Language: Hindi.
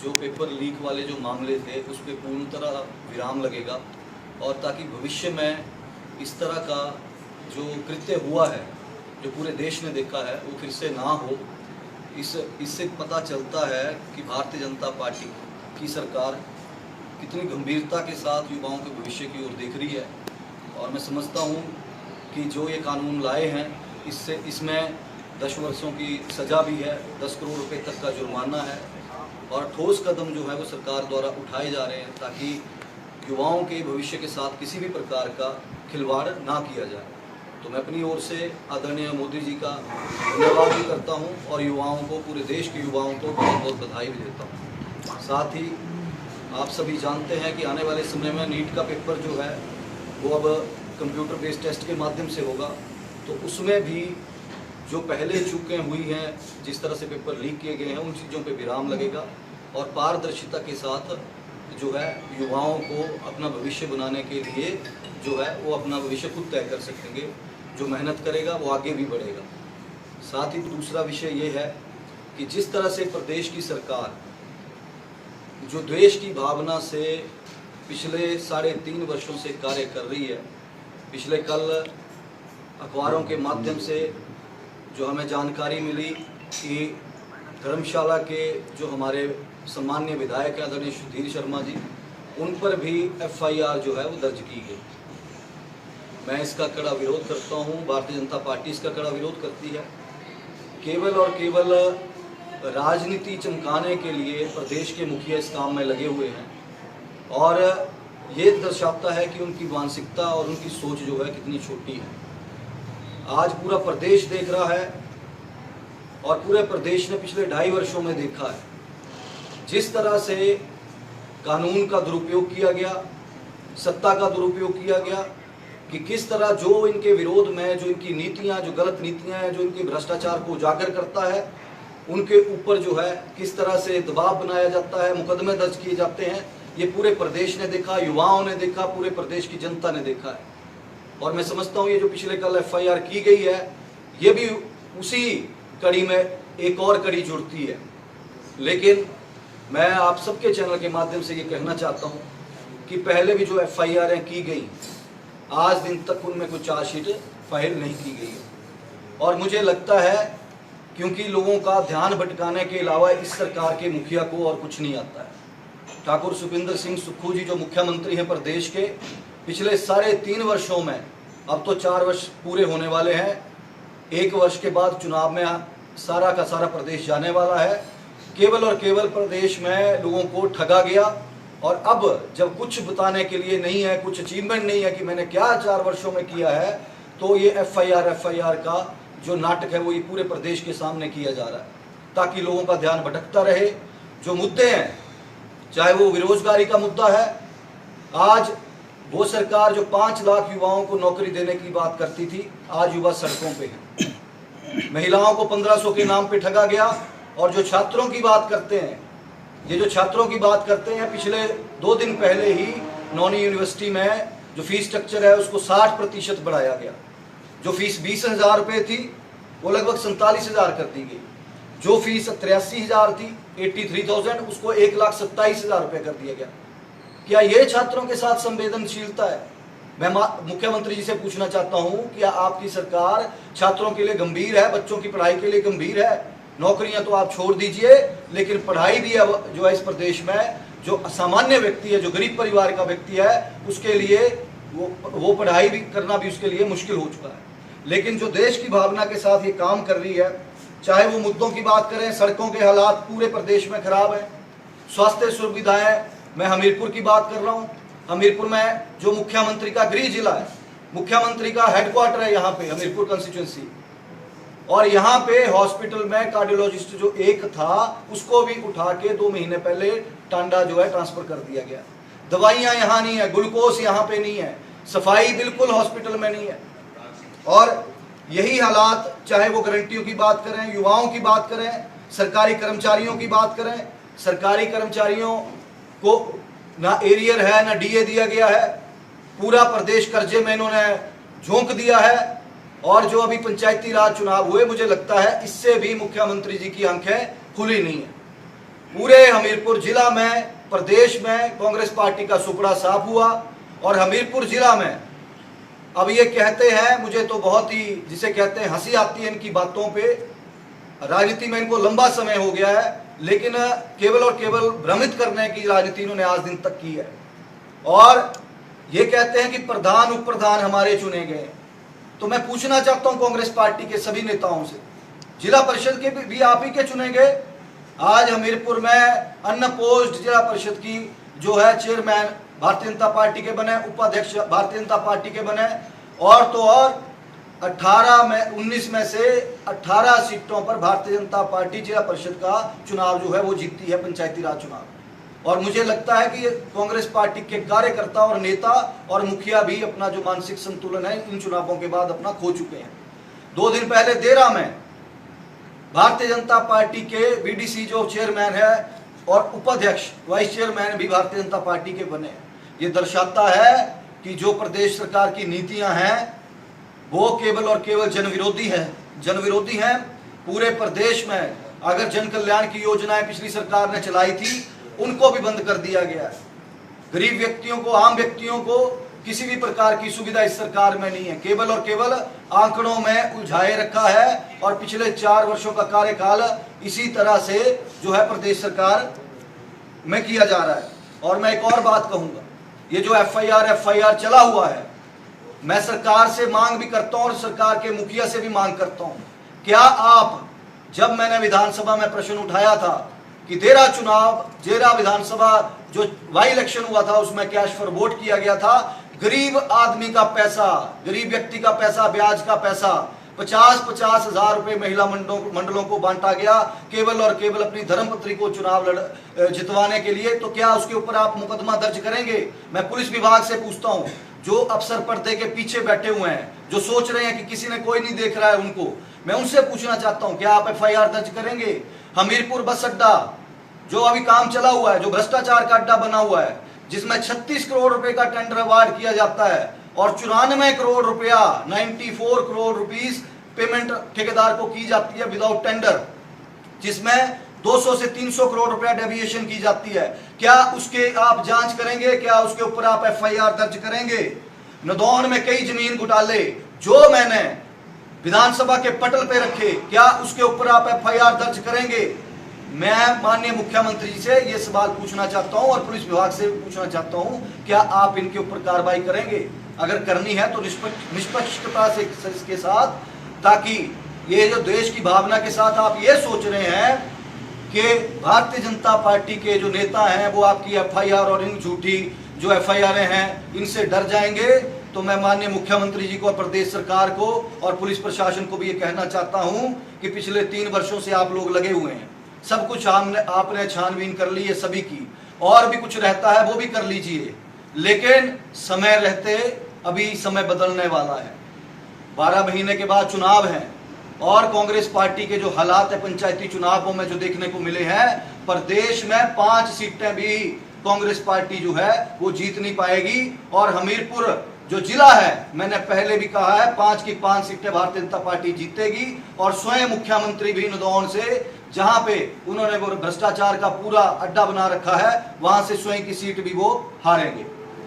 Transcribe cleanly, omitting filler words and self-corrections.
जो पेपर लीक वाले जो मामले थे उस पर पूर्ण तरह विराम लगेगा और ताकि भविष्य में इस तरह का जो कृत्य हुआ है, जो पूरे देश ने देखा है, वो फिर से ना हो। इससे पता चलता है कि भारतीय जनता पार्टी की सरकार कितनी गंभीरता के साथ युवाओं के भविष्य की ओर देख रही है। और मैं समझता हूँ कि जो ये कानून लाए हैं इसमें 10 वर्षों की सज़ा भी है, 10 करोड़ रुपए तक का जुर्माना है और ठोस कदम जो है वो सरकार द्वारा उठाए जा रहे हैं ताकि युवाओं के भविष्य के साथ किसी भी प्रकार का खिलवाड़ ना किया जाए। तो मैं अपनी ओर से आदरणीय मोदी जी का धन्यवाद भी करता हूं और युवाओं को, पूरे देश के युवाओं को बहुत बहुत बधाई भी देता हूं। साथ ही आप सभी जानते हैं कि आने वाले समय में नीट का पेपर जो है वो अब कंप्यूटर बेस्ड टेस्ट के माध्यम से होगा, तो उसमें भी जो पहले चूकें हुई हैं, जिस तरह से पेपर लीक किए गए हैं, उन चीज़ों पर विराम लगेगा और पारदर्शिता के साथ जो है युवाओं को अपना भविष्य बनाने के लिए जो है वो अपना भविष्य खुद तय कर सकेंगे। जो मेहनत करेगा वो आगे भी बढ़ेगा। साथ ही दूसरा विषय ये है कि जिस तरह से प्रदेश की सरकार जो देश की भावना से पिछले 3.5 वर्षों से कार्य कर रही है, पिछले कल अखबारों के माध्यम से जो हमें जानकारी मिली कि धर्मशाला के जो हमारे सम्माननीय विधायक हैं आदरणीय सुधीर शर्मा जी, उन पर भी FIR जो है वो दर्ज की गई। मैं इसका कड़ा विरोध करता हूं, भारतीय जनता पार्टी इसका कड़ा विरोध करती है। केवल और केवल राजनीति चमकाने के लिए प्रदेश के मुखिया इस काम में लगे हुए हैं और ये दर्शाता है कि उनकी मानसिकता और उनकी सोच जो है कितनी छोटी है। आज पूरा प्रदेश देख रहा है और पूरे प्रदेश ने पिछले 2.5 वर्षों में देखा है जिस तरह से कानून का दुरुपयोग किया गया, सत्ता का दुरुपयोग किया गया, कि किस तरह जो इनके विरोध में जो इनकी नीतियां, जो गलत नीतियां हैं, जो इनके भ्रष्टाचार को उजागर करता है, उनके ऊपर जो है किस तरह से दबाव बनाया जाता है, मुकदमे दर्ज किए जाते हैं। ये पूरे प्रदेश ने देखा, युवाओं ने देखा, पूरे प्रदेश की जनता ने देखा है। और मैं समझता हूँ ये जो पिछले कल FIR की गई है, ये भी उसी कड़ी में एक और कड़ी जुड़ती है। लेकिन मैं आप सबके चैनल के माध्यम से ये कहना चाहता हूँ कि पहले भी जो FIR की गई, आज दिन तक उनमें कोई चार्जशीट फाइल नहीं की गई है। और मुझे लगता है क्योंकि लोगों का ध्यान भटकाने के अलावा इस सरकार के मुखिया को और कुछ नहीं आता है। ठाकुर सुखविंदर सिंह सुक्खू जी जो मुख्यमंत्री हैं प्रदेश के, पिछले 3.5 वर्षों में, अब तो 4 वर्ष पूरे होने वाले हैं, 1 वर्ष के बाद चुनाव में सारा का सारा प्रदेश जाने वाला है। केवल और केवल प्रदेश में लोगों को ठगा गया और अब जब कुछ बताने के लिए नहीं है, कुछ अचीवमेंट नहीं है कि मैंने क्या 4 वर्षों में किया है, तो ये FIR का जो नाटक है वो ये पूरे प्रदेश के सामने किया जा रहा है ताकि लोगों का ध्यान भटकता रहे। जो मुद्दे हैं, चाहे वो बेरोजगारी का मुद्दा है, आज वो सरकार जो 5 लाख युवाओं को नौकरी देने की बात करती थी, आज युवा सड़कों पे हैं। महिलाओं को 1500 के नाम पे ठगा गया। और जो छात्रों की बात करते हैं, ये जो छात्रों की बात करते हैं, पिछले 2 दिन पहले ही नौनी यूनिवर्सिटी में जो फीस स्ट्रक्चर है उसको 60% बढ़ाया गया। जो फीस 20,000 रुपये थी वो लगभग 47,000 कर दी गई। जो फीस 83,000 थी, 83,000, उसको 1,27,000 रुपये कर दिया गया। क्या ये छात्रों के साथ संवेदनशीलता है? मैं मुख्यमंत्री जी से पूछना चाहता हूँ, क्या आपकी सरकार छात्रों के लिए गंभीर है, बच्चों की पढ़ाई के लिए गंभीर है? नौकरियां तो आप छोड़ दीजिए, लेकिन पढ़ाई भी अब जो है इस प्रदेश में जो असामान्य व्यक्ति है, जो गरीब परिवार का व्यक्ति है, उसके लिए वो पढ़ाई भी करना भी उसके लिए मुश्किल हो चुका है। लेकिन जो देश की भावना के साथ ये काम कर रही है, चाहे वो मुद्दों की बात करें, सड़कों के हालात पूरे प्रदेश में खराब है, स्वास्थ्य सुविधाएं, मैं हमीरपुर की बात कर रहा हूँ। हमीरपुर में जो मुख्यमंत्री का गृह जिला है, मुख्यमंत्री का हेडक्वार्टर है यहाँ पे हमीरपुर कंस्टिट्यूंसी, और यहाँ पे हॉस्पिटल में कार्डियोलॉजिस्ट जो एक था उसको भी उठा के 2 महीने पहले टांडा जो है ट्रांसफर कर दिया गया। दवाइयाँ यहाँ नहीं है, ग्लूकोज यहाँ पे नहीं है, सफाई बिल्कुल हॉस्पिटल में नहीं है। और यही हालात, चाहे वो गारंटियों की बात करें, युवाओं की बात करें, सरकारी कर्मचारियों की बात करें, सरकारी कर्मचारियों को ना एरियर है ना DA दिया गया है, पूरा प्रदेश कर्जे में इन्होंने झोंक दिया है। और जो अभी पंचायती राज चुनाव हुए, मुझे लगता है इससे भी मुख्यमंत्री जी की आंखें खुली नहीं है। पूरे हमीरपुर जिला में, प्रदेश में कांग्रेस पार्टी का सुपड़ा साफ हुआ। और हमीरपुर जिला में अब ये कहते हैं, मुझे तो बहुत ही जिसे कहते हैं हंसी आती है इनकी बातों पे। राजनीति में इनको लंबा समय हो गया है, लेकिन केवल और केवल भ्रमित करने की राजनीति इन्होंने आज दिन तक की है। और ये कहते हैं कि प्रधान उप प्रधान हमारे चुने गए। तो मैं पूछना चाहता हूं कांग्रेस पार्टी के सभी नेताओं से, जिला परिषद के भी आप ही के चुने गए। आज हमीरपुर में अनपोज्ड जिला परिषद की जो है चेयरमैन भारतीय जनता पार्टी के बने, उपाध्यक्ष भारतीय जनता पार्टी के बने। और तो और 19 में से 18 सीटों पर भारतीय जनता पार्टी जिला परिषद का चुनाव जो है वो जीतती है, पंचायती राज चुनाव। और मुझे लगता है कि कांग्रेस पार्टी के कार्यकर्ता और नेता और मुखिया भी अपना जो मानसिक संतुलन है इन चुनावों के बाद अपना खो चुके हैं। 2 दिन पहले देरा में भारतीय जनता पार्टी के बीडीसी जो चेयरमैन है और उपाध्यक्ष वाइस चेयरमैन भी भारतीय जनता पार्टी के बने। ये दर्शाता है कि जो प्रदेश सरकार की नीतियां हैं वो केवल और केवल जनविरोधी है, जनविरोधी हैं। पूरे प्रदेश में अगर जन कल्याण की योजनाएं पिछली सरकार ने चलाई थी उनको भी बंद कर दिया गया है। गरीब व्यक्तियों को, आम व्यक्तियों को किसी भी प्रकार की सुविधा इस सरकार में नहीं है, केवल और केवल आंकड़ों में उलझाए रखा है। और पिछले 4 वर्षों का कार्यकाल इसी तरह से जो है प्रदेश सरकार में किया जा रहा है। और मैं एक और बात कहूंगा, ये जो एफआईआर चला हुआ है, मैं सरकार से मांग भी करता हूं और सरकार के मुखिया से भी मांग करता हूं, क्या आप, जब मैंने विधानसभा में प्रश्न उठाया था कि जेरा विधानसभा जो वाई इलेक्शन हुआ था उसमें कैश फॉर वोट किया गया था, गरीब आदमी का पैसा, गरीब व्यक्ति का पैसा, ब्याज का पैसा 50-50 हजार रुपए महिला मंडलों को बांटा गया केवल और केवल अपनी धर्मपत्नी को चुनाव जितवाने के लिए। तो क्या उसके ऊपर आप मुकदमा दर्ज करेंगे? मैं पुलिस विभाग से पूछता हूं, जो अफसर पर्दे के पीछे बैठे हुए हैं, जो सोच रहे हैं कि किसी ने कोई नहीं देख रहा है उनको, मैं उनसे पूछना चाहता हूं, क्या आप एफआईआर दर्ज करेंगे? हमीरपुर बस अड्डा जो अभी काम चला हुआ है, जो भ्रष्टाचार का अड्डा बना हुआ है, जिसमें 36 करोड़ रुपए का टेंडर अवार्ड किया जाता है और 94 करोड़ रुपया 94 करोड़ रुपीस पेमेंट ठेकेदार को की जाती है विदाउट टेंडर, जिसमें 200 से 300 करोड़ रुपया डेविएशन की जाती है। क्या उसके आप जांच करेंगे? क्या उसके ऊपर आप एफआईआर दर्ज करेंगे? नदौन में कई जमीन घोटाले जो मैंने विधानसभा के पटल पे रखे, क्या उसके ऊपर आप एफआईआर दर्ज करेंगे? मैं माननीय मुख्यमंत्री जी से ये सवाल पूछना चाहता हूं और पुलिस विभाग से पूछना चाहता हूं, क्या आप इनके ऊपर कार्रवाई करेंगे? अगर करनी है तो निष्पक्षता से इसके साथ, ताकि ये जो देश की भावना के साथ आप ये सोच रहे हैं कि भारतीय जनता पार्टी के जो नेता हैं वो आपकी एफआईआर और इन झूठी जो एफआईआर हैं इनसे डर जाएंगे, तो मैं माननीय मुख्यमंत्री जी को और प्रदेश सरकार को और पुलिस प्रशासन को भी ये कहना चाहता हूं कि पिछले 3 वर्षों से आप लोग लगे हुए हैं, सब कुछ आपने छानबीन कर ली है सभी की, और भी कुछ रहता है वो भी कर लीजिए, लेकिन समय रहते अभी समय बदलने वाला है। 12 महीने के बाद चुनाव है और कांग्रेस पार्टी के जो हालात है पंचायती चुनावों में जो देखने को मिले हैं, प्रदेश में 5 सीटें भी कांग्रेस पार्टी जो है वो जीत नहीं पाएगी। और हमीरपुर जो जिला है, मैंने पहले भी कहा है, 5 की 5 सीटें भारतीय जनता पार्टी जीतेगी। और स्वयं मुख्यमंत्री भी नदौन से, जहां पे उन्होंने वो भ्रष्टाचार का पूरा अड्डा बना रखा है, वहां से स्वयं की सीट भी वो हारेंगे।